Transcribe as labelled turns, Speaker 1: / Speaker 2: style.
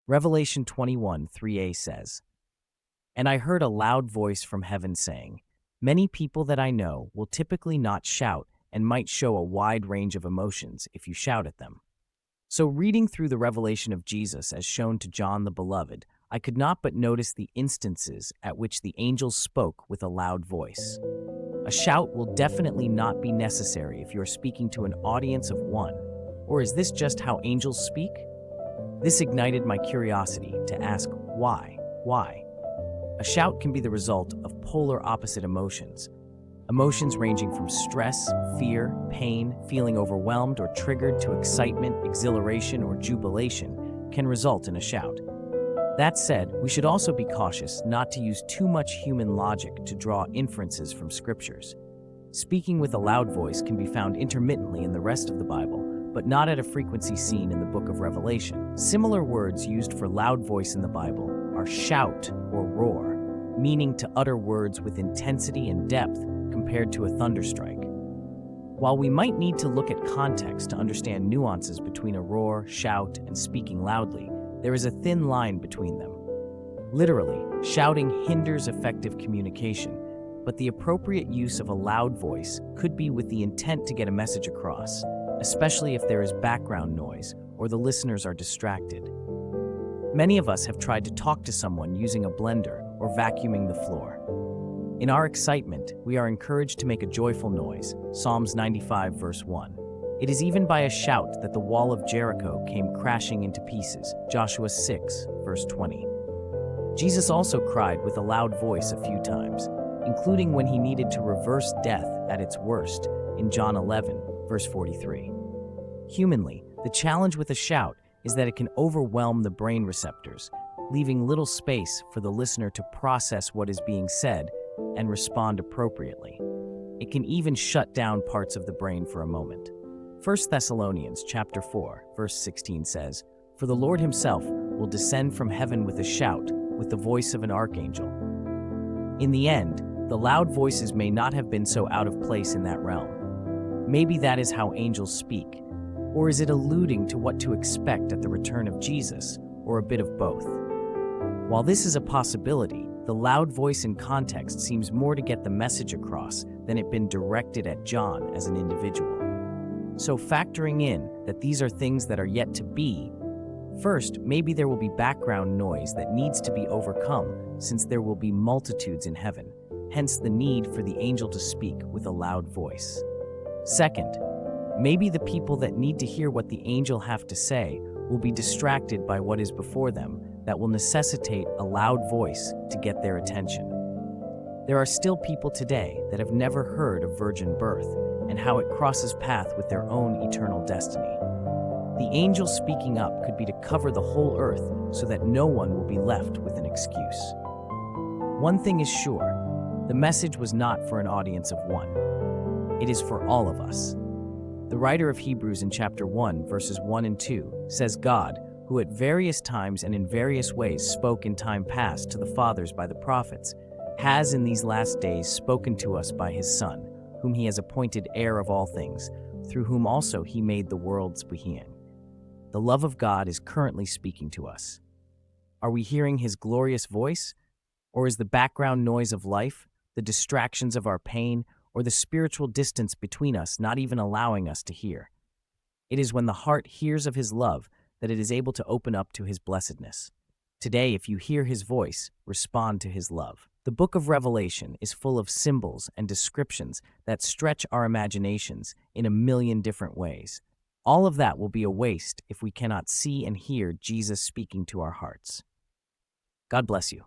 Speaker 1: Revelation 21:3a says, "And I heard a loud voice from heaven saying, 'Many people that I know will typically not shout and might show a wide range of emotions if you shout at them.'" So, reading through the revelation of Jesus as shown to John the Beloved, I could not but notice the instances at which the angels spoke with a loud voice. A shout will definitely not be necessary if you are speaking to an audience of one. Or is this just how angels speak? This ignited my curiosity to ask why? Why? A shout can be the result of polar opposite emotions. Emotions ranging from stress, fear, pain, feeling overwhelmed or triggered to excitement, exhilaration, or jubilation can result in a shout. That said, we should also be cautious not to use too much human logic to draw inferences from scriptures. Speaking with a loud voice can be found intermittently in the rest of the Bible, but not at a frequency seen in the book of Revelation. Similar words used for loud voice in the Bible are shout or roar, meaning to utter words with intensity and depth compared to a thunderstrike. While we might need to look at context to understand nuances between a roar, shout, and speaking loudly, there is a thin line between them. Literally, shouting hinders effective communication, but the appropriate use of a loud voice could be with the intent to get a message across, especially if there is background noise or the listeners are distracted. Many of us have tried to talk to someone using a blender or vacuuming the floor. In our excitement, we are encouraged to make a joyful noise, Psalms 95 verse 1. It is even by a shout that the wall of Jericho came crashing into pieces, Joshua 6 verse 20. Jesus also cried with a loud voice a few times, including when he needed to reverse death at its worst in John 11 verse 43. Humanly, the challenge with a shout is that it can overwhelm the brain receptors, leaving little space for the listener to process what is being said and respond appropriately. It can even shut down parts of the brain for a moment. 1 Thessalonians chapter 4, verse 16 says, "For the Lord himself will descend from heaven with a shout, with the voice of an archangel." In the end, the loud voices may not have been so out of place in that realm. Maybe that is how angels speak. Or is it alluding to what to expect at the return of Jesus, or a bit of both? While this is a possibility, the loud voice in context seems more to get the message across than it been directed at John as an individual. So factoring in that these are things that are yet to be, first, maybe there will be background noise that needs to be overcome since there will be multitudes in heaven, hence the need for the angel to speak with a loud voice. Second, maybe the people that need to hear what the angel have to say will be distracted by what is before them that will necessitate a loud voice to get their attention. There are still people today that have never heard of virgin birth and how it crosses path with their own eternal destiny. The angel speaking up could be to cover the whole earth so that no one will be left with an excuse. One thing is sure, the message was not for an audience of one. It is for all of us. The writer of Hebrews in chapter 1, verses 1 and 2 says, "God, who at various times and in various ways spoke in time past to the fathers by the prophets, has in these last days spoken to us by his Son, whom he has appointed heir of all things, through whom also he made the world's being." The love of God is currently speaking to us. Are we hearing his glorious voice? Or is the background noise of life, the distractions of our pain, or the spiritual distance between us not even allowing us to hear? It is when the heart hears of his love that it is able to open up to his blessedness. Today, if you hear his voice, respond to his love. The book of Revelation is full of symbols and descriptions that stretch our imaginations in a million different ways. All of that will be a waste if we cannot see and hear Jesus speaking to our hearts. God bless you.